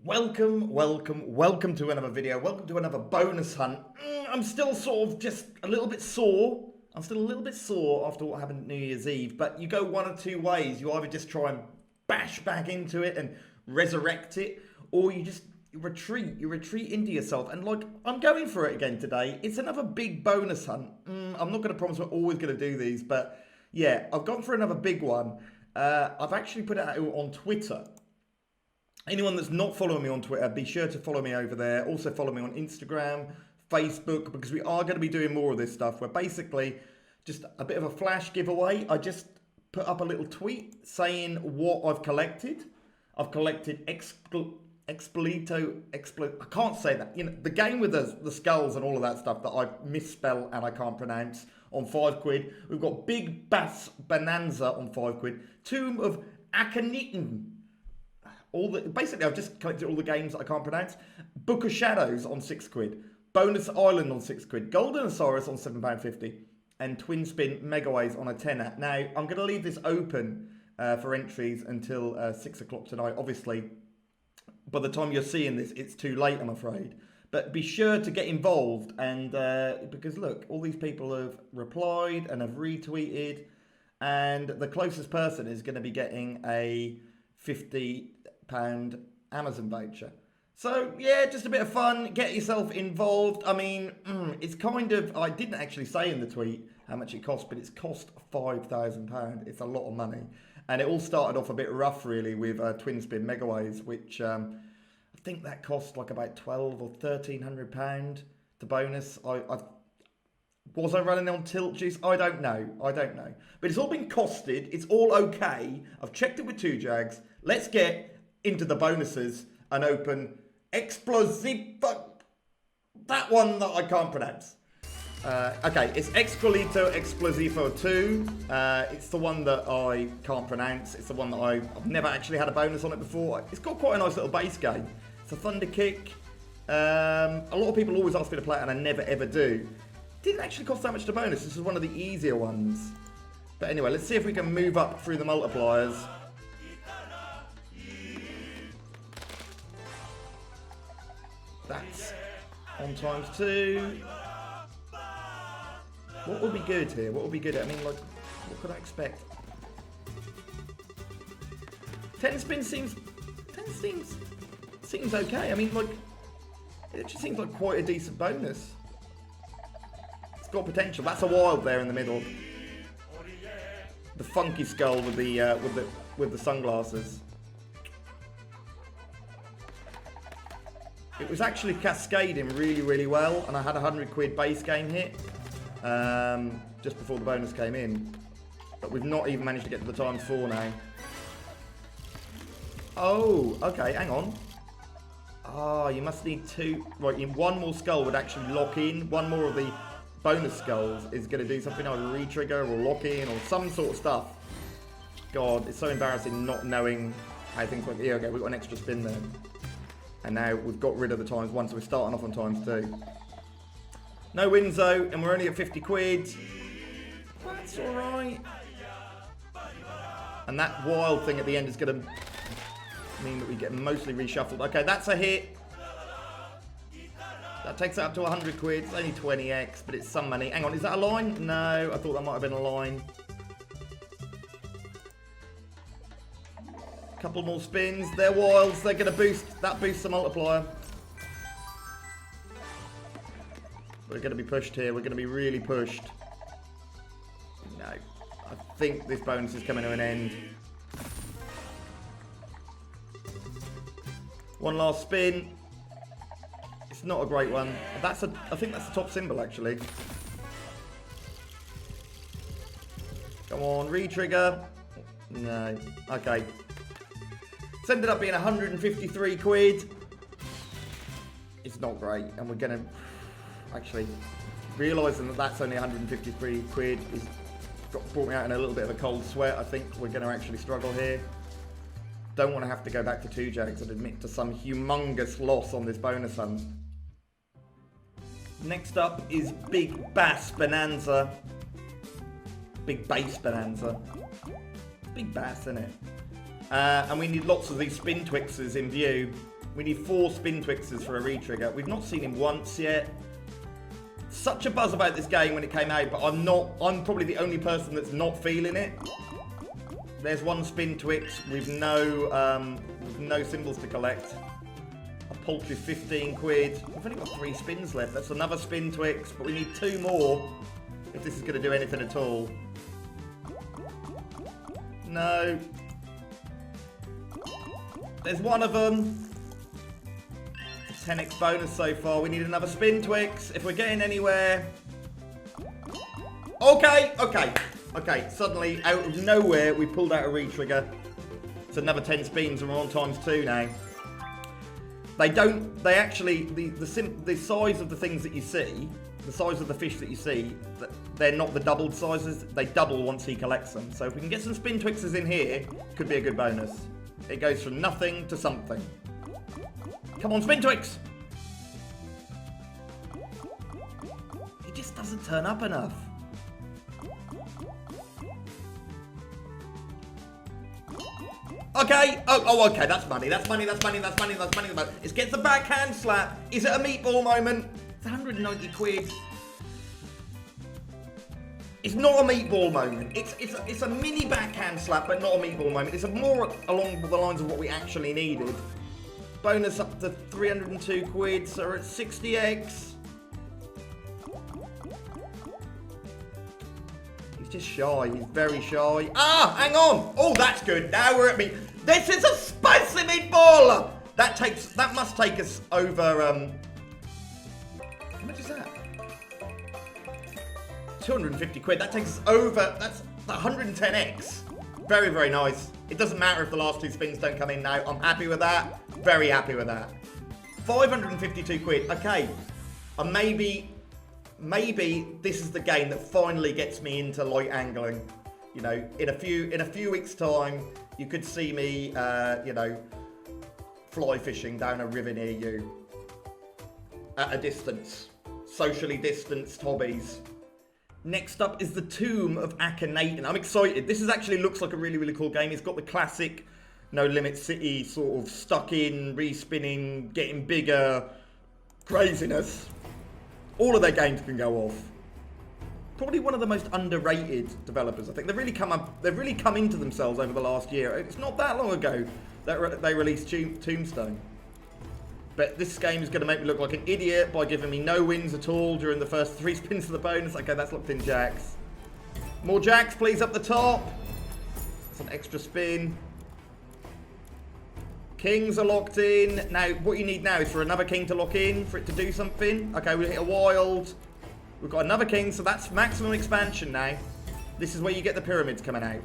Welcome to another video. Welcome to another bonus hunt. I'm still sort of just a little bit sore. I'm still a little bit sore after what happened New Year's Eve. But you go one or two ways. You either just try and bash back into it and resurrect it, or you just retreat. You retreat into yourself. And like, I'm going for it again today. It's another big bonus hunt. I'm not going to promise we're always going to do these, but yeah, I've gone for another big one. I've actually put it out on Twitter. Anyone that's not following me on Twitter, be sure to follow me over there. Also follow me on Instagram, Facebook, because we are going to be doing more of this stuff. We're basically just a bit of a flash giveaway. I just put up a little tweet saying what I've collected. I've collected Excrelito Exclusivo. I can't say that. You know, the game with the skulls and all of that stuff that I misspell and I can't pronounce on £5. We've got Big Bass Bonanza on £5. Tomb of Akhenaten. Basically, I've just collected all the games that I can't pronounce. Book of Shadows on £6. Bonus Island on £6. Golden Osiris on £7.50. And Twin Spin Megaways on a tenner. Now, I'm going to leave this open for entries until 6 o'clock tonight. Obviously, by the time you're seeing this, it's too late, I'm afraid. But be sure to get involved. And because, look, all these people have replied and have retweeted. And the closest person is going to be getting a £50 Amazon voucher. So yeah, just a bit of fun. Get yourself involved. I mean, it's kind of, I didn't actually say in the tweet how much it cost, but it's cost £5,000. It's a lot of money. And it all started off a bit rough really with Twin Spin Megaways, which I think that cost like about £1,200 or £1,300 to bonus. Was I running on tilt juice? I don't know. But it's all been costed. It's all okay. I've checked it with 2Jags. Let's get into the bonuses and open Excrelito. That one that I can't pronounce. Okay, it's Excrelito Exclusivo II. It's the one that I can't pronounce. It's the one that I've never actually had a bonus on it before. It's got quite a nice little base game. It's a Thunder Kick. A lot of people always ask me to play it and I never ever do. Didn't actually cost that much to bonus. This is one of the easier ones. But anyway, let's see if we can move up through the multipliers. That's on ×2. What would be good here? What would be good? I mean, like, what could I expect? 10 spin seems okay. I mean, like, it just seems like quite a decent bonus. It's got potential. That's a wild there in the middle. The funky skull with the sunglasses. It was actually cascading really, really well, and I had a £100 base game hit just before the bonus came in. But we've not even managed to get to the ×4 now. Oh, okay, hang on. Ah, you must need two. Right, one more skull would actually lock in. One more of the bonus skulls is going to do something like re-trigger or lock in or some sort of stuff. God, it's so embarrassing not knowing how things work. Here, okay, we've got an extra spin there. And now we've got rid of the ×1, so we're starting off on ×2. No wins though, and we're only at £50. That's alright. And that wild thing at the end is going to mean that we get mostly reshuffled. Okay, that's a hit. That takes it up to £100. It's only 20x, but it's some money. Hang on, is that a line? No, I thought that might have been a line. Couple more spins. They're wilds. They're going to boost. That boosts the multiplier. We're going to be pushed here. We're going to be really pushed. No. I think this bonus is coming to an end. One last spin. It's not a great one. I think that's the top symbol, actually. Come on. Re-trigger. No. Okay. It's ended up being £153. It's not great, and we're going to actually realising that that's only £153 is brought me out in a little bit of a cold sweat. I think we're going to actually struggle here. Don't want to have to go back to 2Jags and admit to some humongous loss on this bonus hunt. Next up is Big Bass Bonanza. Big Bass Bonanza. Big Bass, isn't it? And we need lots of these spin Twixes in view. We need 4 spin Twixes for a re-trigger. We've not seen him once yet. Such a buzz about this game when it came out, but I'm probably the only person that's not feeling it. There's 1 spin Twix with no symbols to collect. A paltry 15 quid. We've only got 3 spins left. That's another spin Twix, but we need 2 more if this is going to do anything at all. No. There's 1 of them. 10x bonus so far. We need another spin Twix if we're getting anywhere. Okay. Suddenly, out of nowhere, we pulled out a re-trigger. It's another 10 spins and we're on ×2 now. They actually, the size of the things that you see, the size of the fish that you see, they're not the doubled sizes. They double once he collects them. So if we can get some spin Twixes in here, could be a good bonus. It goes from nothing to something. Come on, spin Twix! It just doesn't turn up enough. Okay. Oh, okay. That's money. That's money. It gets the backhand slap. Is it a meatball moment? It's 190 quid. It's not a meatball moment. It's a mini backhand slap, but not a meatball moment. It's more along the lines of what we actually needed. Bonus up to 302 quid, so we're at 60x. He's just shy. He's very shy. Ah, hang on. Oh, that's good. Now we're at me. This is a spicy meatball. That must take us over. How much is that? 250 quid. That takes us over. That's 110x. Very, very nice. It doesn't matter if the last 2 spins don't come in now. I'm happy with that. Very happy with that. 552 quid. Okay. And maybe this is the game that finally gets me into light angling. You know, in a few weeks' time, you could see me, you know, fly fishing down a river near you at a distance, socially distanced hobbies. Next up is the Tomb of Akhenaten. I'm excited. This actually looks like a really, really cool game. It's got the classic No Limit City sort of stuck in, respinning, getting bigger, craziness. All of their games can go off. Probably one of the most underrated developers, I think. They've really come into themselves over the last year. It's not that long ago that they released Tombstone. But this game is going to make me look like an idiot by giving me no wins at all during the first 3 spins of the bonus. Okay, that's locked in jacks. More jacks, please, up the top. That's an extra spin. Kings are locked in. Now, what you need now is for another king to lock in, for it to do something. Okay, we hit a wild. We've got another king, so that's maximum expansion now. This is where you get the pyramids coming out.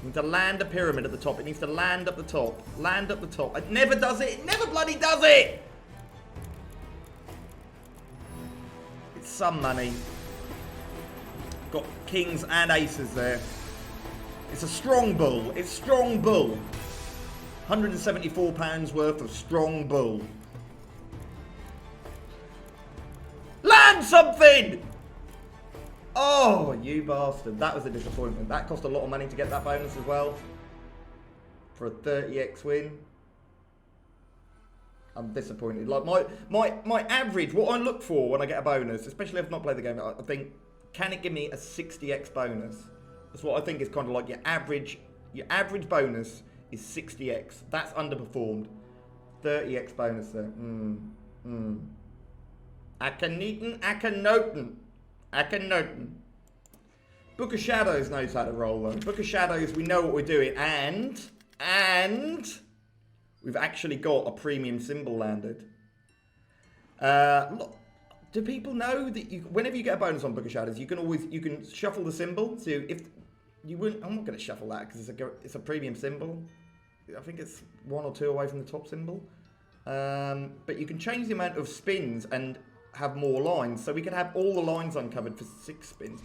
You need to land a pyramid at the top. It needs to land up the top. Land up the top. It never does it. It never bloody does it! It's some money. Got kings and aces there. It's a strong bull. It's strong bull. £174 worth of strong bull. Land something! Oh, you bastard. That was a disappointment. That cost a lot of money to get that bonus as well. For a 30x win. I'm disappointed. Like my average, what I look for when I get a bonus, especially if I've not played the game, I think, can it give me a 60x bonus? That's what I think is kind of like your average bonus is 60x. That's underperformed. 30x bonus there. Akhenaten. Book of Shadows knows how to roll though. Book of Shadows, we know what we're doing, and we've actually got a premium symbol landed. Do people know that whenever you get a bonus on Book of Shadows, you can shuffle the symbol. So if you wouldn't, I'm not going to shuffle that because it's a premium symbol. I think it's 1 or 2 away from the top symbol. But you can change the amount of spins and have more lines, so we can have all the lines uncovered for 6 spins.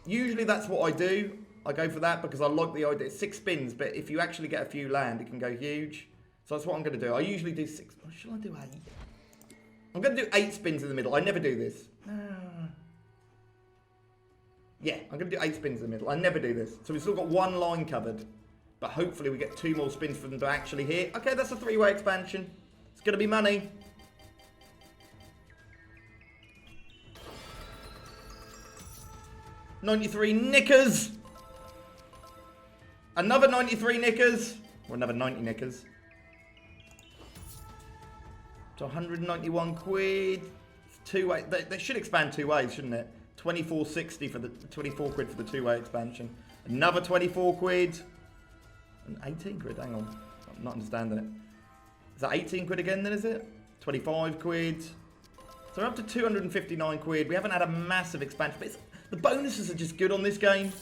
Usually that's what I do. I go for that because I like the idea. It's 6 spins, but if you actually get a few land, it can go huge. So that's what I'm going to do. I usually do 6. Or should I do 8? I'm going to do 8 spins in the middle. I never do this. Yeah, I'm going to do 8 spins in the middle. I never do this. So we've still got 1 line covered, but hopefully we get 2 more spins for them to actually hit. Okay, that's a 3-way expansion. It's going to be money. $93 knickers. Another 93 knickers. Or another 90 knickers. To 191 quid. Two-way. They should expand two ways, shouldn't it? 24.60 for the 24 quid for the two-way expansion. Another 24 quid. And 18 quid. Hang on. I'm not understanding it. Is that 18 quid again then, is it? 25 quid. So we're up to 259 quid. We haven't had a massive expansion, but the bonuses are just good on this game.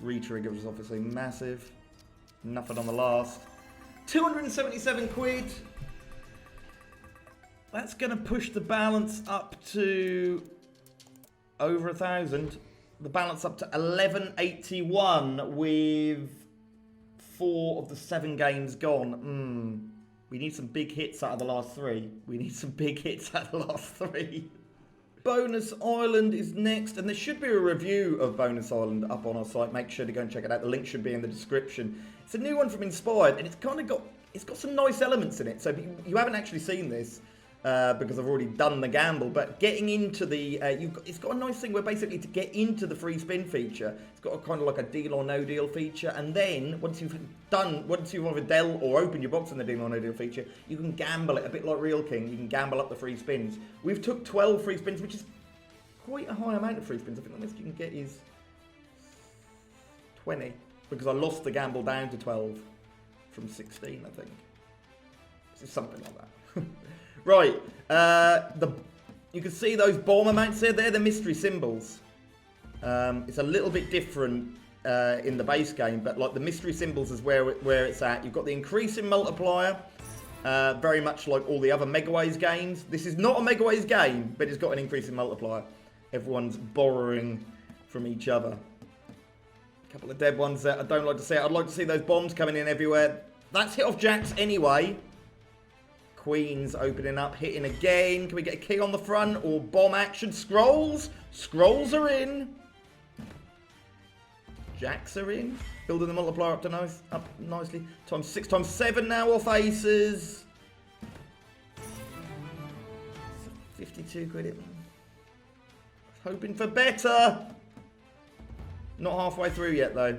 Re-trigger was obviously massive. Nothing on the last. 277 quid. That's going to push the balance up to over 1,000. The balance up to 1181 with 4 of the 7 games gone. We need some big hits out of the last 3. We need some big hits out of the last 3. Bonus Island is next, and there should be a review of Bonus Island up on our site. Make sure to go and check it out. The link should be in the description. It's a new one from Inspired, and it's got some nice elements in it. So you haven't actually seen this because I've already done the gamble. But getting into the, it's got a nice thing where basically to get into the free spin feature, it's got a kind of like a deal or no deal feature, and then once you've either dealt or opened your box in the deal or no deal feature, you can gamble it a bit like Real King. You can gamble up the free spins. We've took 12 free spins, which is quite a high amount of free spins. I think the most you can get is 20 because I lost the gamble down to 12 from 16, I think. It's something like that. Right, you can see those bomb amounts there. They're the mystery symbols. It's a little bit different in the base game, but like the mystery symbols is where it's at. You've got the increasing multiplier, very much like all the other Megaways games. This is not a Megaways game, but it's got an increasing multiplier. Everyone's borrowing from each other. A couple of dead ones that I don't like to see. I'd like to see those bombs coming in everywhere. That's hit off jacks anyway. Queens opening up, hitting again. Can we get a king on the front or bomb action? Scrolls? Scrolls are in. Jacks are in. Building the multiplier up nicely. Times 6, times 7 now off aces. 52 quid. Hoping for better. Not halfway through yet though.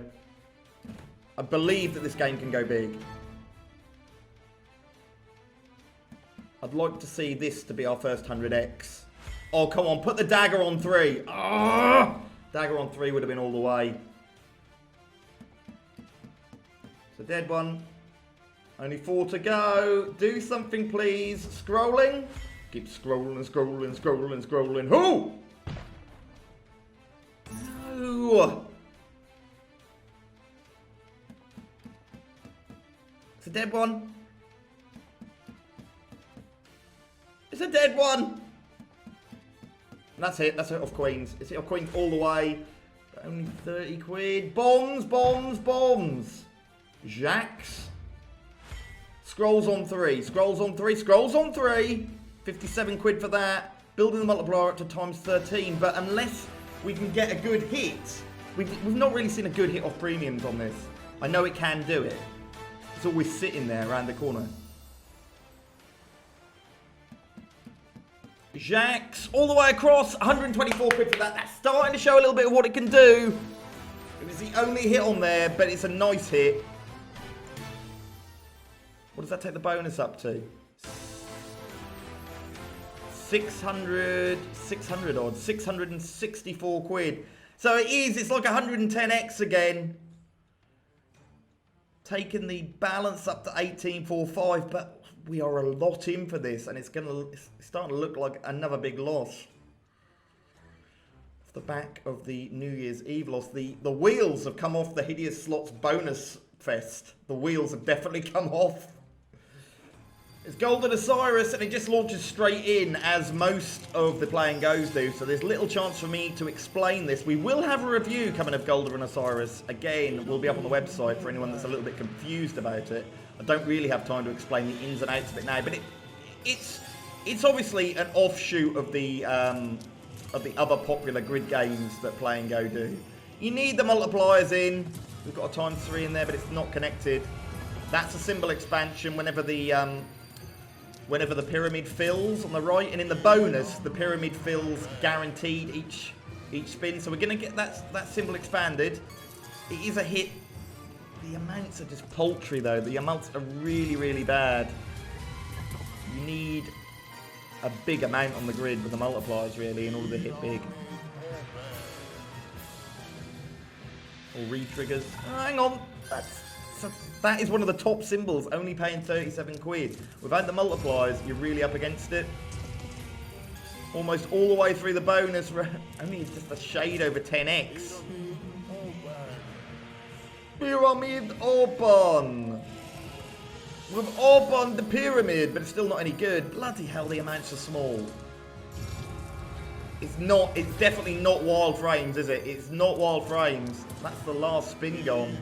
I believe that this game can go big. I'd like to see this to be our first 100x. Oh, come on. Put the dagger on 3. Oh, dagger on 3 would have been all the way. It's a dead one. Only 4 to go. Do something, please. Scrolling. Keep scrolling, scrolling, scrolling, scrolling. Who? No. It's a dead one. It's a dead one. And that's it. That's it off queens. It's it off queens all the way. Only 30 quid. Bombs, bombs, bombs. Jacks. Scrolls on 3. Scrolls on 3. Scrolls on 3. 57 quid for that. Building the multiplier up to times 13. But unless we can get a good hit, we've not really seen a good hit off premiums on this. I know it can do it. It's always sitting there around the corner. Jacks, all the way across, 124 quid for that. That's starting to show a little bit of what it can do. It was the only hit on there, but it's a nice hit. What does that take the bonus up to? 600 odd, 664 quid. So it's like 110x again. Taking the balance up to 1845, but we are a lot in for this, and it's starting to look like another big loss. Off the back of the New Year's Eve loss, the wheels have come off the Hideous Slots bonus fest. The wheels have definitely come off. It's Golden Osiris, and it just launches straight in, as most of the Play and Goes do, so there's little chance for me to explain this. We will have a review coming of Golden Osiris. Again, will be up on the website for anyone that's a little bit confused about it. I don't really have time to explain the ins and outs of it now, but it's obviously an offshoot of the other popular grid games that Play and Go do. You need the multipliers in. We've got a times 3 in there, but it's not connected. That's a symbol expansion whenever the pyramid fills on the right, and in the bonus, the pyramid fills guaranteed each spin. So we're gonna get that symbol expanded. It is a hit. The amounts are just paltry though. The amounts are really, really bad. You need a big amount on the grid with the multipliers really in order to hit big. Or re-triggers. Oh, hang on. That is one of the top symbols, only paying 37 quid. Without the multipliers, you're really up against it. Almost all the way through the bonus, only just a shade over 10x. Pyramid open! We've opened the pyramid, but it's still not any good. Bloody hell, the amounts are small. It's definitely not wild frames, is it? It's not wild frames. That's the last spin gone.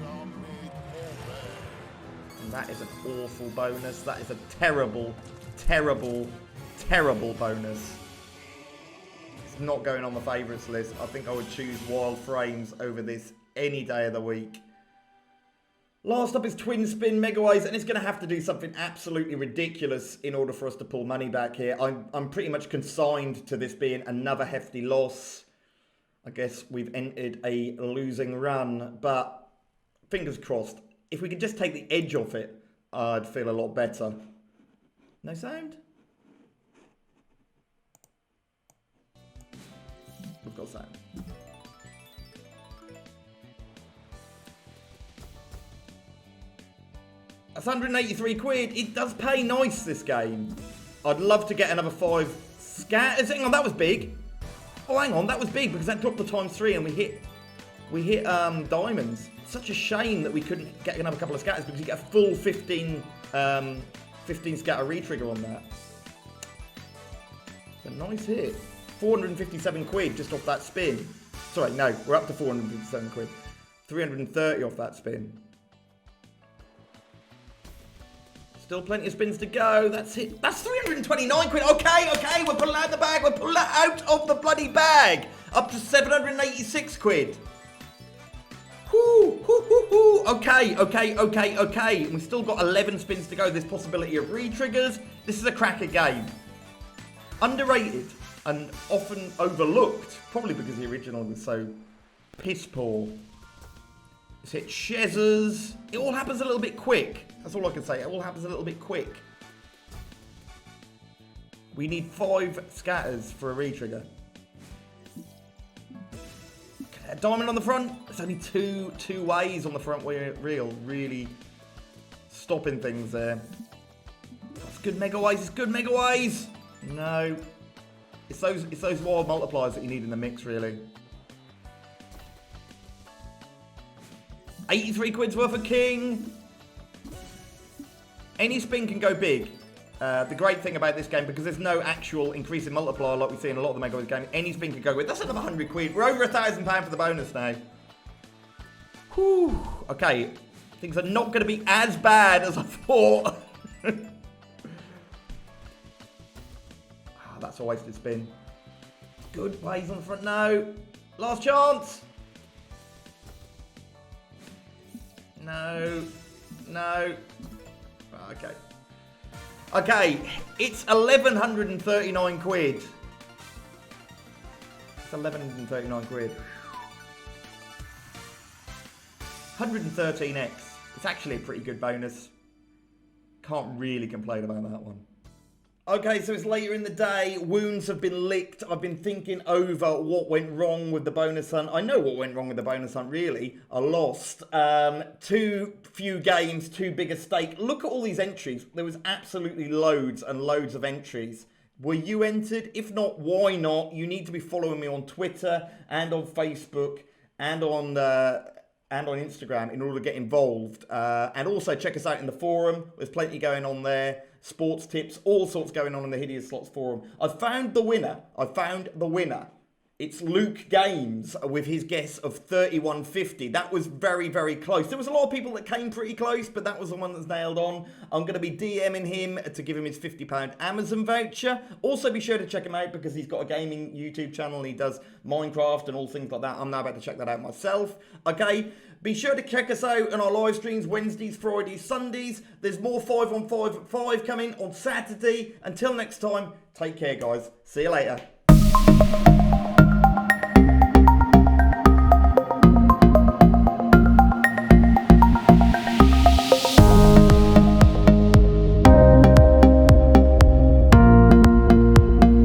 And that is an awful bonus. That is a terrible, terrible, terrible bonus. It's not going on the favourites list. I think I would choose wild frames over this any day of the week. Last up is Twin Spin Megaways, and it's going to have to do something absolutely ridiculous in order for us to pull money back here. I'm pretty much consigned to this being another hefty loss. I guess we've entered a losing run, but fingers crossed. If we could just take the edge off it, I'd feel a lot better. No sound? We've got sound. That's 183 quid. It does pay nice, this game. I'd love to get another 5 scatters. Hang on, that was big. Oh, hang on, that was big because that dropped the ×3 and we hit diamonds. Such a shame that we couldn't get another couple of scatters because you get a full 15 scatter re-trigger on that. It's a nice hit. 457 quid just off that spin. Sorry, no, we're up to 457 quid. 330 off that spin. Still plenty of spins to go. That's it. That's 329 quid. Okay, we're pulling out the bag. We're pulling out of the bloody bag. Up to 786 quid. Okay. We've still got 11 spins to go. There's possibility of re-triggers. This is a cracker game. Underrated and often overlooked. Probably because the original was so piss poor. Let's hit Shezzers. It all happens a little bit quick. That's all I can say. It all happens a little bit quick. We need 5 scatters for a re-trigger. Okay, a diamond on the front. There's only two ways on the front reel. Really stopping things there. That's good Megaways. It's good Megaways. No. It's those wild multipliers that you need in the mix, really. 83 quid's worth of king. Any spin can go big. The great thing about this game, because there's no actual increase in multiplier like we see in a lot of the Megaways games, any spin can go with. That's another 100 quid. We're over £1,000 for the bonus now. Whew. Okay, things are not going to be as bad as I thought. That's a wasted spin. Good ways on the front. No. Last chance. No. Okay, it's 1,139 quid. It's 1,139 quid. 113x. It's actually a pretty good bonus. Can't really complain about that one. Okay, so it's later in the day. Wounds have been licked. I've been thinking over what went wrong with the bonus hunt. I know what went wrong with the bonus hunt, really. I lost. Too few games, too big a stake. Look at all these entries. There was absolutely loads and loads of entries. Were you entered? If not, why not? You need to be following me on Twitter and on Facebook and on Instagram in order to get involved. And also check us out in the forum. There's plenty going on there. Sports tips, all sorts going on in the Hideous Slots forum. I've found the winner. It's Luke Games with his guess of 3150. That was very, very close. There was a lot of people that came pretty close, but that was the one that's nailed on. I'm going to be DMing him to give him his £50 Amazon voucher. Also, be sure to check him out because he's got a gaming YouTube channel. He does Minecraft and all things like that. I'm now about to check that out myself. Okay, Be sure to check us out on our live streams Wednesdays, Fridays, Sundays. There's more 5-on-5 at 5 coming on Saturday. Until next time, take care, guys. See you later.